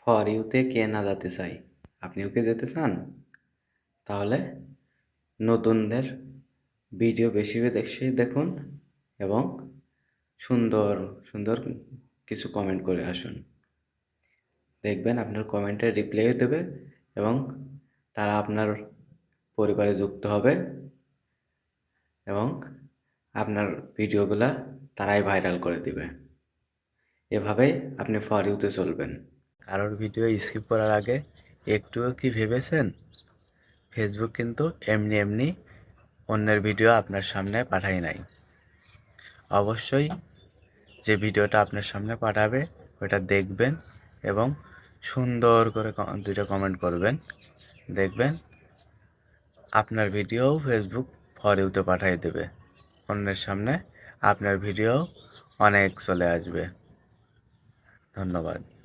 For ইউতে কে না যেতে চাই? আপনিও কি যেতে চান? তাহলে নতুনদের ভিডিও বেশি বেশি দেখুন এবং সুন্দর সুন্দর কিছু কমেন্ট করে আসুন। দেখবেন আপনার কমেন্টের রিপ্লাইও দেবে এবং তারা আপনার পরিবারে যুক্ত হবে এবং আপনার ভিডিওগুলা তারাই ভাইরাল করে দিবে। এভাবেই আপনি ফর ইউতে চলবেন। কারোর ভিডিও স্কিপ করার আগে একটুও কি ভেবেছেন? ফেসবুক কিন্তু এমনি এমনি অন্যের ভিডিও আপনার সামনে পাঠায় নাই। অবশ্যই যে ভিডিওটা আপনার সামনে পাঠাবে ওটা দেখবেন এবং সুন্দর করে দুইটা কমেন্ট করবেন। দেখবেন আপনার ভিডিও ফেসবুক ফর ইউতে পাঠিয়ে দেবে। অন্যের সামনে আপনার ভিডিও অনেক চলে আসবে। ধন্যবাদ।